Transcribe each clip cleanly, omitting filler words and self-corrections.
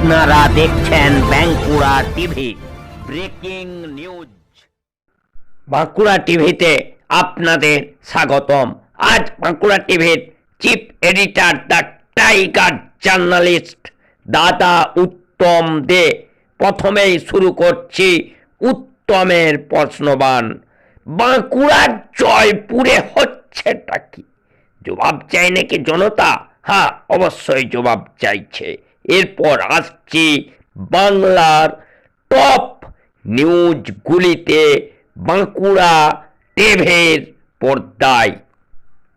আপনারা দেখছেন Bankura TV breaking news. Bankura টিভিতে আপনাদের স্বাগতম। আজ বাঁকুড়া টিভির chief editor the tiger journalist দাদা উত্তম দে। প্রথমেই শুরু করছি উত্তমের প্রশ্নবাণ। বাঁকুড়ার জয়পুরে হচ্ছেটা কি? জবাব চাই নাকি জনতা? হ্যাঁ, অবশ্যই জবাব চাইছে। এরপর আসছি বাংলার টপ নিউজগুলিতে বাঁকুড়া টিভির পর্দায়।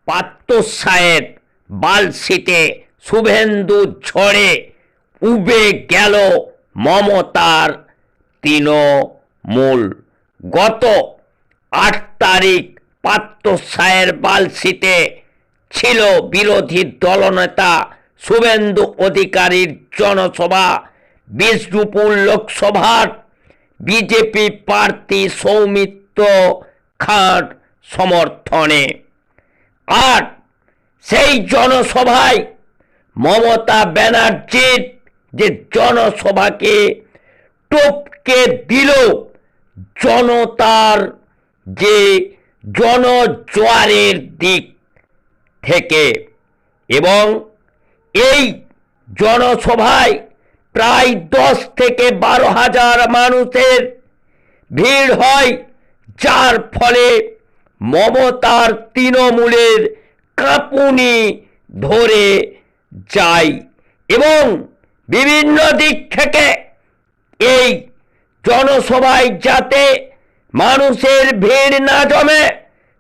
পাত্র সাহেব বালশিতে শুভেন্দু ঝড়ে উবে গেল মমতার তৃণমূল। গত 8 তারিখ পাত্র সাহেব বালশিতে ছিল বিরোধী দলনেতা শুভেন্দু অধিকারীর জনসভা। বিষ্ণুপুর লোকসভার বিজেপি প্রার্থী সৌমিত্র খাঁর সমর্থনে। আর সেই জনসভায় মমতা ব্যানার্জির যে জনসভাকে টপকে দিল জনতার যে জনজোয়ারের দিক থেকে, এবং এই জনসভায় প্রায় 10 থেকে 12 হাজার মানুষের ভিড় হয়, যার ফলে মমতার তৃণমূলের কাঁপুনি ধরে যায় এবং বিভিন্ন দিক থেকে এই জনসভায় যাতে মানুষের ভিড় না জমে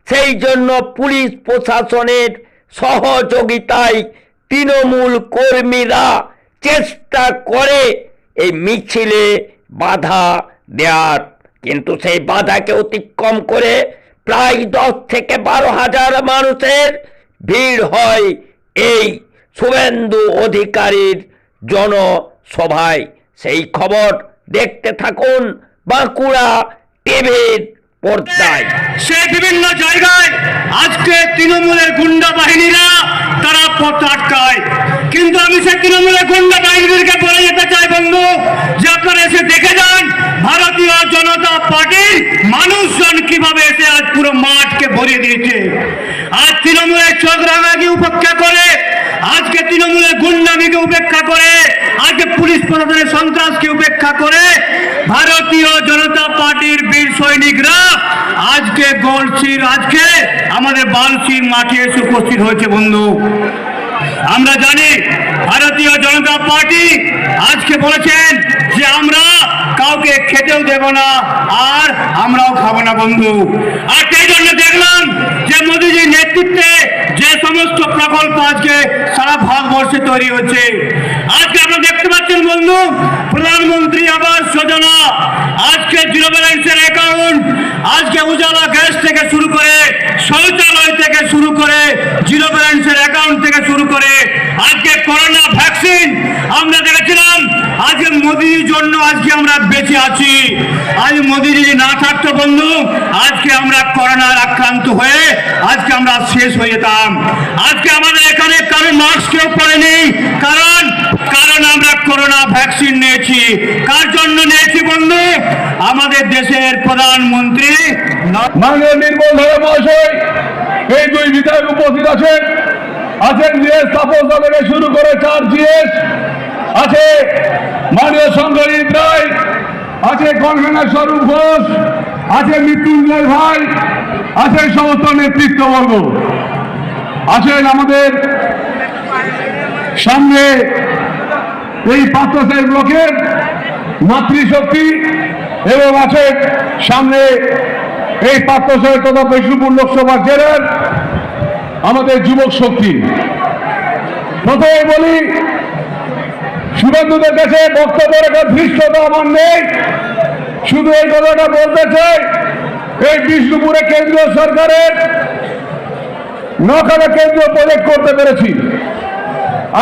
সেই জন্য পুলিশ প্রশাসনের সহযোগিতায় তৃণমূল কর্মীরা চেষ্টা করে এই মিছিলে বাধা দেওয়ার, কিন্তু সেই বাধাকে অতিক্রম করে প্রায় 10 থেকে 12 হাজার মানুষের ভিড় হয় এই শুভেন্দু অধিকারীর জনসভায়। সেই খবর দেখতে থাকুন বাঁকুড়া টিভির পর্দায়। সে বিভিন্ন জায়গায় আজকে তৃণমূলের গুন্ডা বাহিনীরা তারা পথ আটকায়, কিন্তু আমি সে তৃণমূলের গুন্ডা বাহিনীদেরকে বলে যেতে চাই বন্ধু, যে আপনারা এসে দেখে যান ভারতীয় জনতা পার্টির মানুষজন কিভাবে এসে আজ পুরো মাঠকে ভরিয়ে দিয়েছে। আজ তৃণমূলের চোখ রাঙাকে উপেক্ষা করে, আজকে তৃণমূলের গুন্ডামিকে উপেক্ষা করে, আজকে পুলিশ প্রশাসনের সন্ত্রাসকে উপেক্ষা করে ভারতীয় জনতা পার্টির বীর সৈনিকরা আজকে গলসির আজকে আমাদের বালসির মাঠে এসে উপস্থিত হয়েছে বন্ধু। আমরা জানি ভারতীয় জনতা পার্টি আজকে বলেছেন যে আমরা কাউকে খেতেও দেব না আর আমরাও খাবো না বন্ধু। আর সেই জন্য দেখলাম যে মোদীজির নেতৃত্বে যে সমস্ত প্রকল্প আজকে সারা ভারতবর্ষে তৈরি হচ্ছে। আজকে আপনারা দেখতে পাচ্ছেন বন্ধু, প্রধানমন্ত্রী আবাস যোজনা, আজকে জিরো ব্যালেন্সের অ্যাকাউন্ট, আজকে উজালা গ্যাস থেকে শুরু করে শৌচালয় থেকে শুরু করে জিরো ব্যালেন্সের অ্যাকাউন্ট থেকে শুরু করে আজকে করোনা ভ্যাকসিন আমরা দেখেছিলাম। আজকে মোদির জন্য আজকে আমরা বেঁচে আছি। আজ মোদি যদি না থাকতো বন্ধু, আজকে আমরা করোনার আক্রান্ত হয়ে আজকে আমরা শেষ হয়ে যেতাম। আজকে আমাদের এখানে কারো মাস্ক কেউ পরেনি, কারণ আমরা করোনা ভ্যাকসিন নিয়েছি। কার জন্য নিয়েছি বন্ধু? আমাদের দেশের প্রধানমন্ত্রী মাননীয় নির্মল ধরে মহাশয়, এই 2 বিধায়ক উপস্থিত আছেন। জিএস তাপস থেকে শুরু করে 4 জিএস আছে, মাননীয় শঙ্করজিৎ রায় আছে, কনভেনর স্বরূপ ঘোষ আছে, মৃত্যুঞ্জয় ভাই আছে, সমস্ত নেতৃত্ববর্গ আছেন। আমাদের সামনে এই পাত্র সাহেব ব্লকের মাতৃশক্তি এবং আছে সামনে এই পাত্র সাহেব তথা বিষ্ণুপুর লোকসভা জেলার আমাদের যুবক শক্তি। প্রথমে বলি, শুভেন্দুদের কাছে বক্তব্য রাখার ধৃষ্টতা আমার নেই, শুধু এই কথাটা বলতে চাই, এই বিষ্ণুপুরে কেন্দ্রীয় সরকারের 9খানা কেন্দ্রীয় প্রজেক্ট করতে পেরেছি।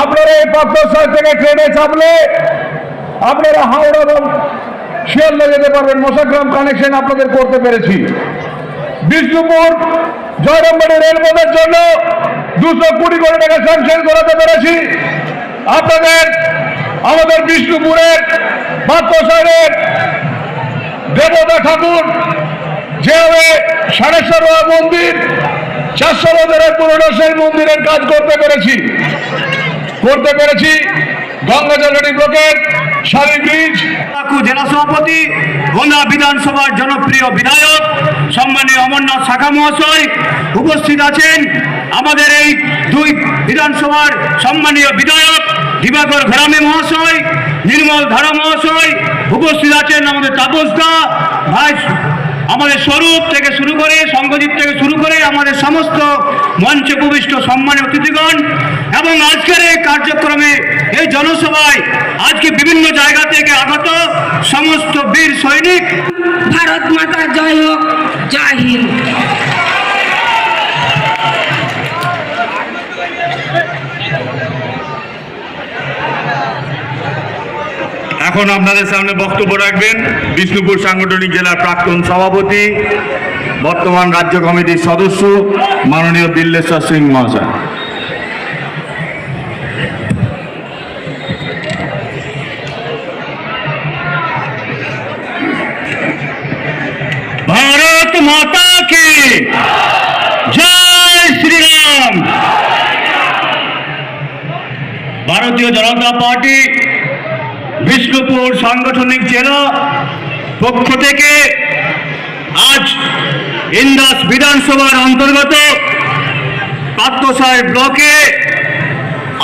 আপনারা এই পাত্র সাহেব থেকে ট্রেনে চাপলে আপনারা হাওড়া এবং শিয়ালদা যেতে পারবেন, মশাগ্রাম কানেকশন আপনাদের করতে পেরেছি। বিষ্ণুপুর জয়রামবাড়ি রেলপথের জন্য 220 কোটি টাকা স্যাংশন করাতে পেরেছি। আপনাদের আমাদের বিষ্ণুপুরের পাত্রসাহের দেবতা ঠাকুর যেভাবে সাড়েশ্বর মন্দির 400 বছরের পুরনো সেই মন্দিরের কাজ করতে পেরেছি গঙ্গাজলড়ি ব্লকের শালী ব্রিজ জেলা সভাপতি গোন্দা বিধানসভার জনপ্রিয় বিধায়ক সম্মানীয় অমরনাথ শাখা মহাশয় উপস্থিত আছেন। আমাদের এই দুই বিধানসভার সম্মানীয় বিধায়ক দিবাকর ঘরামি মহাশয়, নির্মল ধারা মহাশয় উপস্থিত আছেন। আমাদের তাপস দা ভাই, আমাদের স্বরূপ থেকে শুরু করে সংগজিৎ থেকে শুরু করে আমাদের সমস্ত মঞ্চে উপবিষ্ট সম্মানীয় অতিথিগণ এবং আজকের এই কার্যক্রমে এই জনসভায় আজকে বিভিন্ন জায়গা থেকে আগত সমস্ত বীর সৈনিক। ভারত মাতা জয় হোক, জয় হিন্দ। এখন আপনাদের সামনে বক্তব্য রাখবেন বিষ্ণুপুর সাংগঠনিক জেলার প্রাক্তন সভাপতি, বর্তমান রাজ্য কমিটির সদস্য মাননীয় বিল্লেশ্বর সিং মহাশয়। ভারত মাতা কি জয় শ্রীরাম। ভারতীয় জনতা পার্টি বিষ্ণুপুর সাংগঠনিক জেলা পক্ষ থেকে আজ ইন্দাস বিধানসভার অন্তর্গত পাত্রসাহেব ব্লকে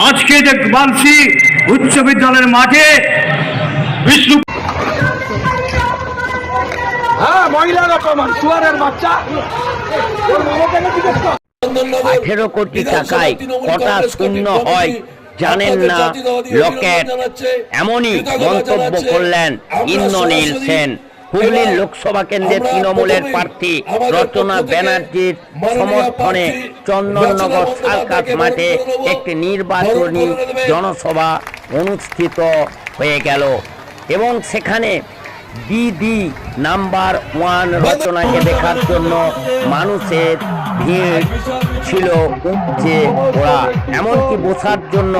আজকে যে বালসি উচ্চ বিদ্যালয়ের মাঠে বিষ্ণু 18 কোটি টাকায় কটা শূন্য হয় জানেন না লকেট, এমনই মন্তব্য করলেন ইন্দ্রনীল সেন। হুগলির লোকসভা কেন্দ্রের তৃণমূলের প্রার্থী রচনা ব্যানার্জির সমর্থনে চন্দননগর সার্কাস মাঠে একটি নির্বাচনী জনসভা অনুষ্ঠিত হয়ে গেল এবং সেখানে দিদি নাম্বার 1 রচনাকে দেখার জন্য মানুষের ভিড় ছিল উপচে পড়া। এমনকি বসার জন্য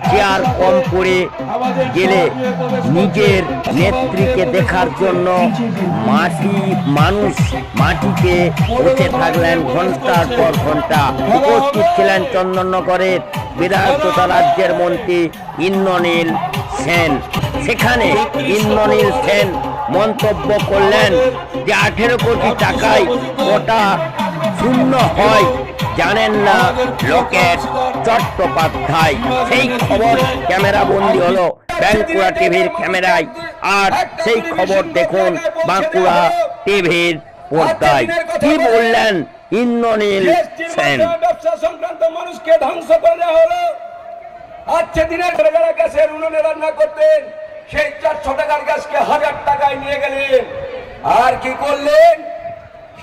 চেয়ার কম পড়ে গেলে নিজের নেত্রীকে দেখার জন্য মানুষ মাটিতে বসে থাকলেন ঘন্টার পর ঘন্টা। উপস্থিত ছিলেন চন্দননগরের বিধায়ক তথা রাজ্যের মন্ত্রী ইন্দ্রনীল সেন। সেখানে ইন্দ্রনীল সেন মন্তব্য করলেন যে 18 কোটি টাকায় কটা শূন্য হয় জানেন না লকেট চট্টোপাধ্যায়। সেই খবর ক্যামেরা বন্দী হলো বাঁকুড়া টিভির ক্যামেরায়, আর সেই খবর দেখুন বাঁকুড়া টিভির পর্দায়। কি বললেন ইন্দ্রনীল সেন? ব্যবসা সংক্রান্ত মানুষকে ধ্বংস করে দেওয়া হলো। আজকে দিনের যারা গ্যাসের উনুনে রান্না করতেন সেই 400 টাকার গ্যাসকে 1000 টাকায় নিয়ে গেলেন। আর কি করলেন?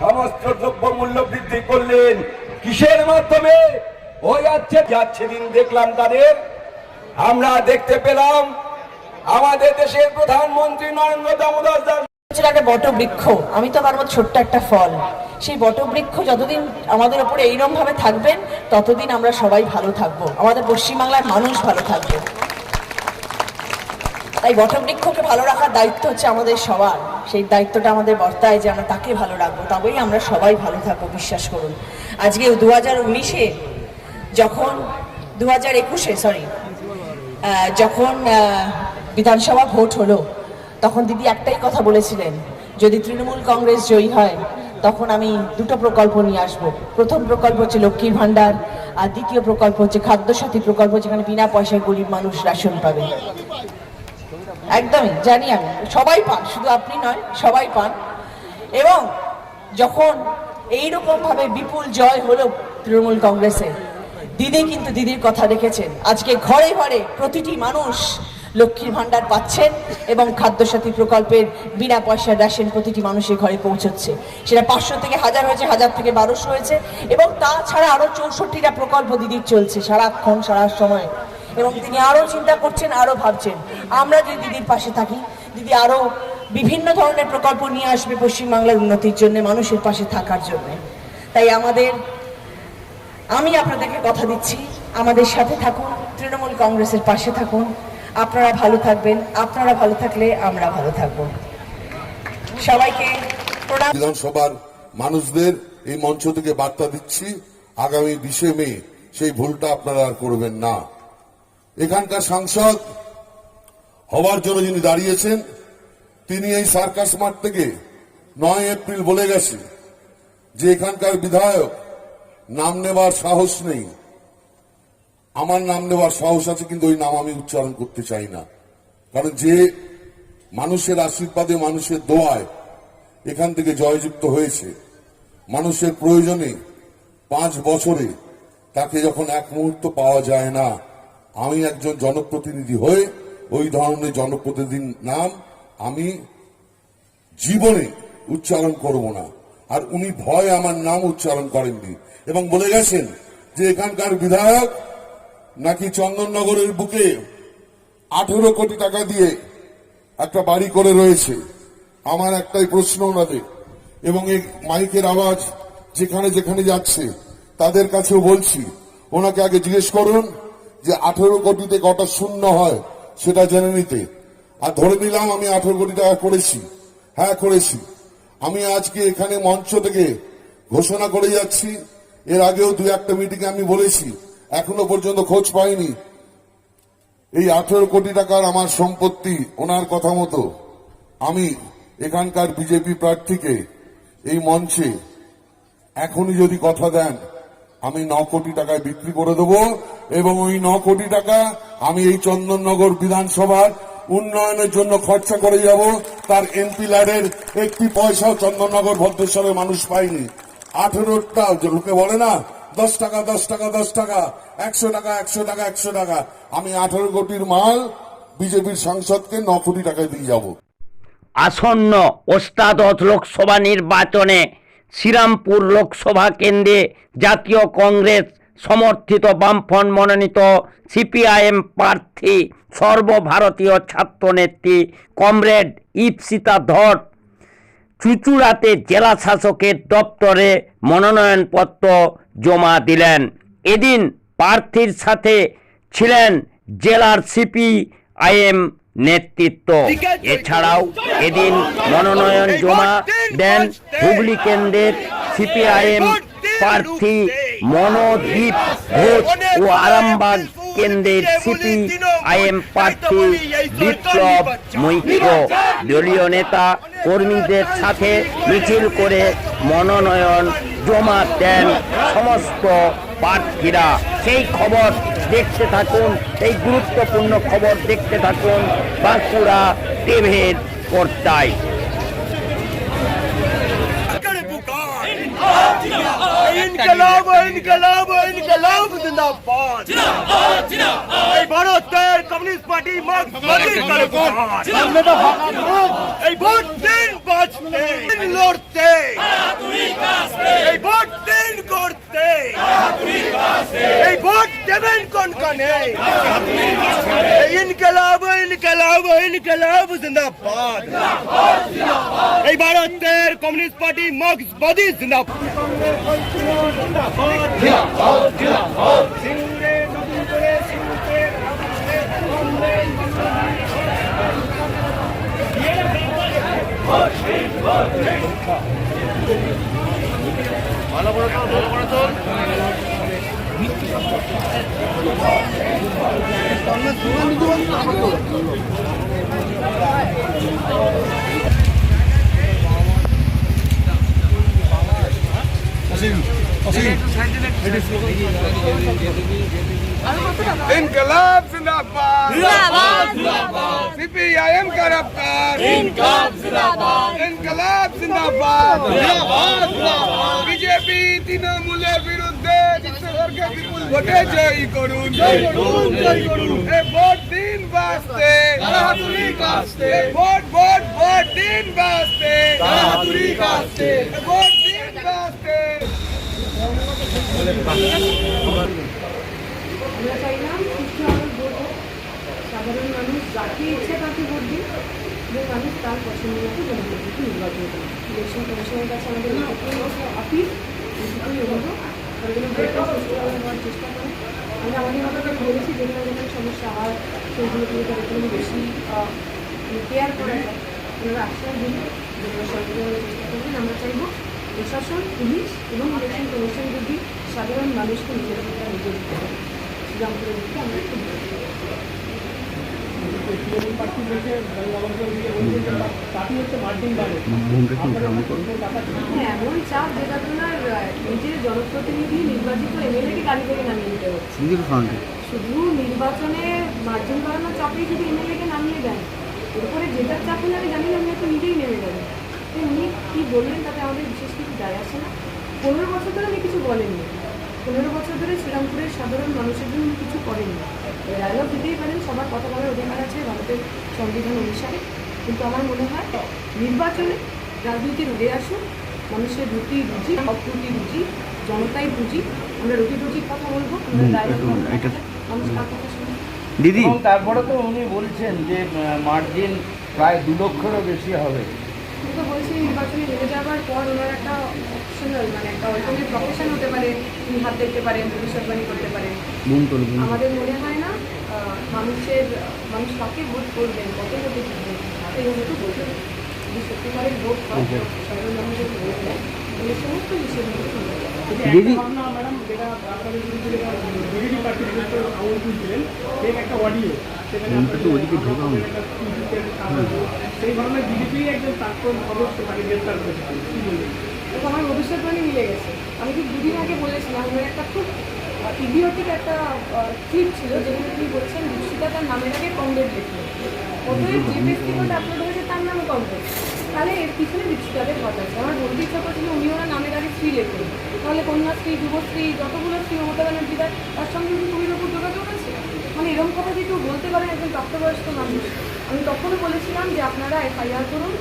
সমস্ত দ্রব্য মূল্য বৃদ্ধি করলেন। কিসের মাধ্যমে? ওই যাচ্ছে দিন দেখলাম তাদের, আমরা দেখতে পেলাম আমাদের দেশের প্রধানমন্ত্রী নরেন্দ্র দামোদর দাস একটা বটবৃক্ষ, আমি তো তার মধ্যে ছোট্ট একটা ফল। সেই বটবৃক্ষ যতদিন আমাদের উপরে এইরকম ভাবে থাকবেন ততদিন আমরা সবাই ভালো থাকবো, আমাদের পশ্চিমবাংলার মানুষ ভালো থাকবে। তাই বটবৃক্ষকে ভালো রাখার দায়িত্ব হচ্ছে আমাদের সবার। সেই দায়িত্বটা আমাদের বর্তায় যে আমরা তাকে ভালো রাখবো, তবেই আমরা সবাই ভালো থাকবো, বিশ্বাস করুন। আজকে 2019-এ যখন 2021-এ যখন বিধানসভা ভোট হলো তখন দিদি একটাই কথা বলেছিলেন, যদি তৃণমূল কংগ্রেস জয়ী হয় তখন আমি দুটো প্রকল্প নিয়ে আসবো। প্রথম প্রকল্প হচ্ছে লক্ষ্মীর ভান্ডার, আর দ্বিতীয় প্রকল্প হচ্ছে খাদ্যসাথী প্রকল্প, যেখানে বিনা পয়সায় গরিব মানুষ রেশন পাবে। একদমই জানি আমি, সবাই পান, শুধু আপনি নয়, সবাই পান। এবং যখন এইরকম ভাবে বিপুল জয় হলো তৃণমূল কংগ্রেসে, দিদি কিন্তু দিদির কথা রেখেছেন। আজকে ঘরে ঘরে প্রতিটি মানুষ লক্ষ্মীর ভান্ডার পাচ্ছেন এবং খাদ্যসাথী প্রকল্পের বিনা পয়সার রেশন প্রতিটি মানুষের ঘরে পৌঁছচ্ছে। সেটা 500 থেকে 1000 হয়েছে, 1000 থেকে 1200 হয়েছে, এবং তাছাড়া আরো 64টা প্রকল্প দিদির চলছে সারাক্ষণ সারা সময়। এবং তিনি আরো চিন্তা করছেন, আরো ভাবছেন আমরা যদি দিদির পাশে থাকি, দিদি আরো বিভিন্ন ধরনের প্রকল্প নিয়ে আসবে পশ্চিমবাংলার উন্নতির জন্য, মানুষের পাশে থাকার জন্য। তাই আমি আপনাদেরকে কথা দিচ্ছি, আমাদের সাথে থাকুন, তৃণমূল কংগ্রেসের পাশে থাকুন। আপনারা ভালো থাকবেন, আপনারা ভালো থাকলে আমরা ভালো থাকবো। সবাইকে প্রণাম। বিধানসভার মানুষদের এই মঞ্চ থেকে বার্তা দিচ্ছি, আগামী 20 মে সেই ভুলটা আপনারা আর করবেন না। এখানকার সাংসদ হওয়ার জন্য যিনি দাঁড়িয়েছেন, তিনি এই সার্কাস মাঠ থেকে 9 এপ্রিল বলে গেছে যে এখানকার বিধায়ক নাম নেবার সাহস নেই। আমার নাম নেবার সাহস আছে, কিন্তু ওই নাম আমি উচ্চারণ করতে চাই না। কারণ যে মানুষের আশীর্বাদে, মানুষের দোয়ায় এখান থেকে জয়যুক্ত হয়েছে, মানুষের প্রয়োজনে 5 বছরে তাকে যখন এক মুহূর্ত পাওয়া যায় না, আমি একজন জনপ্রতিনিধি হয়ে ওই ধরনের জনপ্রতিনিধির নাম আমি জীবনে উচ্চারণ করব না। আর উনি ভয় আমার নাম উচ্চারণ করেননি এবং বলে গেছেন যে এখানকার বিধায়ক নাকি চন্দননগরের বুকে 18 কোটি টাকা দিয়ে একটা বাড়ি করে রয়েছে। আমার একটাই প্রশ্ন ওনাদের, এবং এই মাইকের আওয়াজ যেখানে যেখানে যাচ্ছে তাদের কাছেও বলছি, ওনাকে আগে জিজ্ঞেস করুন যে 18 কোটিতে কটা শূন্য হয় সেটা জেনে নিতে। আর ধরে নিলাম আমি 18 কোটি টাকা করেছি, হ্যাঁ করেছি। আমি আজকে এখানে মঞ্চ থেকে ঘোষণা করে যাচ্ছি, এর আগেও 2-1টা মিটিং আমি বলেছি, এখনো পর্যন্ত খোঁজ পাইনি। এই 18 কোটি টাকার আমার সম্পত্তি ওনার কথা মতো আমি এখানকার বিজেপি প্রার্থীকে এই মঞ্চে এখনই যদি কথা দেন, আমি 9 কোটি টাকায় বিক্রি করে দেবো, এবং ওই 9 কোটি টাকা আমি এই চন্দননগর বিধানসভার উন্নয়নের জন্য খরচা করে যাব। তার এমপি ল্যাডের একটি পয়সাও চন্দননগর ভদ্রেশ্বরের মানুষ পায়নি। 18টা লোকে বলে না 10 টাকা 10 টাকা 10 টাকা, 100 টাকা 100 টাকা 100 টাকা, আমি 18 কোটির মাল বিজেপির সাংসদকে 9 কোটি টাকায় দিয়ে যাব। আসন্ন অষ্টাদশ লোকসভা নির্বাচনে শ্রীরামপুর লোকসভা কেন্দ্রে জাতীয় কংগ্রেস সমর্থিত বামফ্রন্ট মনোনীত সিপিআইএম প্রার্থী সর্বভারতীয় ছাত্রনেত্রী কমরেড ইপসিতা ধর চুঁচুড়াতে জেলা শাসকের দপ্তরে মনোনয়নপত্র জমা দিলেন। এদিন প্রার্থীর সাথে ছিলেন জেলার সিপিআইএম নেতৃত্ব। এছাড়াও এদিন মনোনয়ন জমা দেন হুগলি কেন্দ্রের সিপিআইএম প্রার্থী মনোদীপ ঘোষ ও আরামবাগ কেন্দ্রের সিপিআইএম প্রার্থী বিপ্লব মৈত্র। দলীয় নেতা কর্মীদের সাথে মিছিল করে মনোনয়ন জমা দেন সমস্ত প্রার্থীরা। সেই খবর দেখতে থাকুন, এই গুরুত্বপূর্ণ খবর দেখতে থাকুন বাঁকুড়া টিভির পর্দায়। ইনকলাব ইনকলাব ইনকলাব জিন্দাবাদ জিন্দাবাদ জিন্দাবাদ। এই ভারতের কমিউনিস্ট পার্টি মার্ক্সবাদী কারখানা এই ভোট দিন বাঁচতে লড়তে, এই ভোট দিন করতে, এই ভোট দেবেন কোন কানে। ইনকলাব ইনকলাব ইনকলাব জিন্দাবাদ। এই ভারতের কমিউনিস্ট পার্টি মার্ক্সবাদী জিন্দাবাদ। इनकलाब जिंदाबाद सीपीआईएम का रफ्तार इनकलाब जिंदाबाद बीजेपी तृणमूलेर বিরুদ্ধে সরকারকে বিপুল ভোটে জয়ী করুন। ভোট দিন বাঁচতে ভোট ভোট ভোট দিন বাঁচতে ভোট দিন বাঁচতে। আমরা চাইলাম সুষ্ঠু আলো ভোট হোক, সাধারণ মানুষ যাকে ইচ্ছে তাকে ভোট দিন এবং মানুষ তার পছন্দ মতো জনপ্রতিনিধি নির্বাচন করুন। ইলেকশন কমিশনের কাছে আমাদের আপিল এইটুকুই অনুরোধ, তারা যেন ভোটটা সুষ্ঠু আলো হওয়ার চেষ্টা করে। আমরা আমাদের কথা আমি বলেছি যেখানে যেখানে সমস্যা হয় সেইগুলো থেকে তাদের জন্য বেশি কেয়ার করা যায় ওনারা আশ্বাস দিন যেগুলো সরকারের চেষ্টা করবেন। আমরা চাইব প্রশাসন, পুলিশ এবং ইলেকশন কমিশন যদি সাধারণ মানুষকে নিজের ক্ষেত্রে নিজে দিতে পারে শ্রীরামপুরের দিকে আমরা একটু হ্যাঁ, এমন চাপ যেটা আপনার নিজের জনপ্রতিনিধি নির্বাচিত এমএলএকে গাড়ি থেকে নামিয়ে দিতে হচ্ছে। শুধু নির্বাচনে মার্জিন বাড়ানোর চাপেই যদি এমএলএকে নামিয়ে দেন, এরপরে যেটার চাপ হলে আমি জানি না উনি হয়তো নিজেই নেমে যাবেন। তো উনি কী বললেন তাতে আমাদের বিশেষ কিছু যায় আসে না। 15 বছর ধরে উনি কিছু বলেননি, 15 বছর ধরে শ্রীরামপুরের সাধারণ মানুষের জন্য উনি কিছু করেননি। ডায়লগ দিতেই পারেন, সবার কথা বলার অধিকার আছে ভারতের সংবিধান অনুসারে, কিন্তু আমার মনে হয় নির্বাচনে রাজনীতির উদে আসুন, মানুষের রুটি রুচি, অপ্রুটি রুচি, জনতাই রুচি। আমরা রুটি রুচির কথা বলবো, ডায়লগ মানুষ কার কথা শুনে। দিদি এবং তারপরে তো উনি বলছেন যে মার্জিন প্রায় 2 লক্ষেরও বেশি হবে। আমি তো বলছি নির্বাচনে হেরে যাওয়ার পর ওনার একটা অপশনাল মানে একটা অল্টারনেট প্রফেশন হতে পারে, তিনি হাত দেখতে পারেন, ভবিষ্যৎবাণী করতে পারেন। আমাদের মনে হয় না মানুষ কাকে ভোট করবেন, কত ভোটে জিতবেন এইভাবে তো বলবেন। যদি সত্যিকারের ভোট হয়, সাধারণ মানুষের ভোট দেয়, এই সমস্ত বিষয়গুলো দিদি ম্যাডাম যেটা আপনাদের বিজেপি পার্টি ছিলেন একটা অডিও সেই ধরনের বিজেপি একজন প্রাক্তন সদস্য তাকে গ্রেপ্তার করেছে, কি বলবেন? তো আমার ভবিষ্যৎবাণী মিলে গেছে। আমি ঠিক দুদিন আগে বলেছিলাম ওনার একটা খুব ইডিওটিক একটা ক্লিপ ছিল যেখানে তিনি বলছেন দীক্ষিতা তার নামের আগে কংগ্রেস লিখলেন, অতএব যে ব্যক্তিগত আপলোড হয়েছে তার নামে কংগ্রেস, তাহলে এর পিছনে দীক্ষিতাদের কথা আছে। আমার বলতে ইচ্ছা করছিল উনি ওনার নামের আগে স্ত্রী লেখেন, তাহলে কন্যাশ্রী, যুবশ্রী, যতগুলো স্ত্রী মমতা ব্যানার্জি দেয় তার সঙ্গে কিন্তু খুবই রকম যোগাযোগ আছে। মানে এরকম কথা যে কেউ বলতে পারেন একজন প্রাপ্তবয়স্ক মানুষ। আমি তখনও বলেছিলাম যে আপনারা এফআইআর করুন,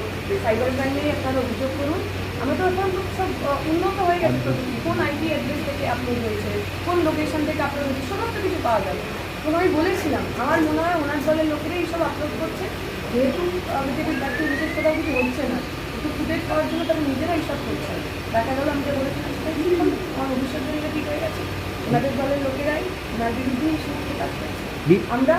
সাইবার ক্রাইমে আপনারা অভিযোগ করুন। আমরা তো এখন সব উন্নত হয়ে গেছে, তো কোন আইপি অ্যাড্রেস থেকে আপলোড হয়েছে, কোন লোকেশন থেকে আপলোড হয়েছে, সমস্ত কিছু পাওয়া যাবে। তো আমি বলেছিলাম আমার মনে হয় ওনার দলের লোকেরাই এইসব আপলোড করছে, যেহেতু বিজেপির প্রার্থী বিশেষ কোথাও কিছু হচ্ছে না, একটু ফুটেজ পাওয়ার জন্য তারা নিজেরা এইসব করছে। দেখা গেল আমি যে বলেছিলাম সেটাই ঠিক হলো, আমার ভবিষ্যৎবাণীটা ঠিক হয়ে গেছে। ওনাদের দলের লোকেরাই ওনার বিরুদ্ধে এই সমস্ত কাজ করছে। আমরা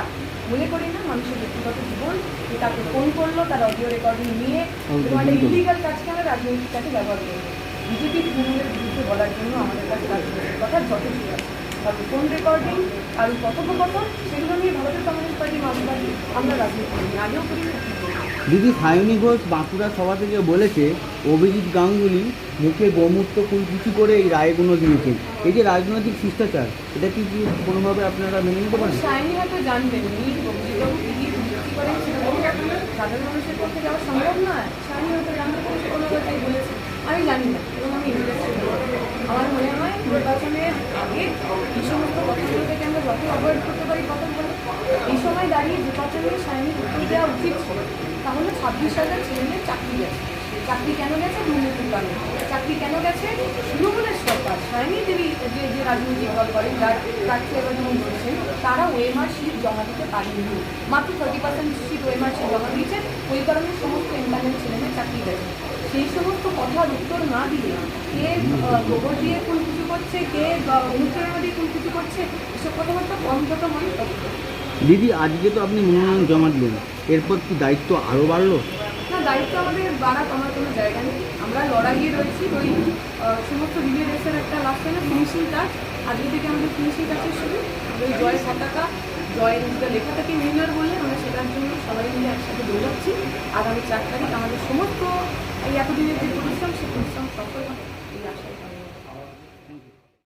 মনে করি না মানুষের ব্যক্তিগত জীবন, যে তাকে ফোন করলো, তার অডিও রেকর্ডিং নিয়ে তোমার ইলিগাল কাজকে আমরা রাজনৈতিক কাজে ব্যবহার করবো। বিজেপি তৃণমূলের বিরুদ্ধে বলার জন্য আমাদের কাছে রাজনৈতিক কথা যথেষ্ট আছে। তবে ফোন রেকর্ডিং আর কথোপকথন সেগুলো নিয়ে ভারতের কমিউনিস্ট পার্টি, মার্ক্সবাদী আমরা রাজনীতি করি, আগেও করি না। দিদি সায়নী ঘোষ বাঁকুড়া সভা থেকে বলেছে অভিজিৎ গাঙ্গুলি মুখে গোমূত্র কুলকুচি করে এই রায়গুলো দিয়েছেন। এই যে রাজনৈতিক শিষ্টাচার, এটা কি কোনোভাবে আপনারা মেনে নিতে পারেন? সায়নী হয়তো জানবেন অভিজিৎবাবু কি বিক্রি করেন, সেটা সাধারণ মানুষের পক্ষে যাওয়া সম্ভব নয়। সায়নী হয়তো জানতে পারে সে কোনোভাবেই বলেছে, আমি জানি না এবং আমি ইন্টারেস্টেড। আমার মনে হয় নির্বাচনের আগে এই সমস্ত কথাগুলো থেকে আমরা যত অ্যাভয়েড করতে পারি তত ভালো। এই সময় দাঁড়িয়ে নির্বাচনে সায়নী উত্তর দেওয়া উচিত ছিল, তাহলে 26,000 ছেলেমেয়ের চাকরি গেছে। চাকরি কেন গেছে? দুর্নীতির কারণে। চাকরি কেন গেছে? তৃণমূলের সরকার, সায়নী দেবী যে রাজনৈতিক দল করেন, যার প্রার্থী এবার যেমন বলছেন, তারা ওএমআর শিট জমা দিতে পারেনি, মাত্র 30% শিট ওএমআর শিট জমা দিয়েছে, ওই কারণে সমস্ত এমপ্লয়মেন্ট ছেলেমেয়ের চাকরি গেছে। সেই সমস্ত কথার উত্তর না দিয়ে কে গোবর দিয়ে কুলকুচি করছে, কে অনুপ্রেরণা দিয়ে কুলকুচি করছে, এসব কথাবার্তা অন্তত মানে দিদি আজকে তো আপনি মনোনয়ন জমা দিলেন, এরপর কি দায়িত্ব আরও বাড়লো? না, দায়িত্ব আমাদের বাড়াক আমার কোনো জায়গা নেই। আমরা লড়াইয়ে রয়েছি, ওই সমস্ত রিলে রেসের একটা লাস্ট টাইমে ফিনিশিং টাচ, আজকে থেকে আমাদের ফিনিশিং টাচের শুরু। ওই জয় পতাকা, জয় লেখাটাকে উইনার বললে আমরা সেটার জন্য সবাই মিলে একসাথে দৌড়াচ্ছি। আগামী 4 তারিখ আমাদের সমস্ত এই এতদিনের যে পরিশ্রম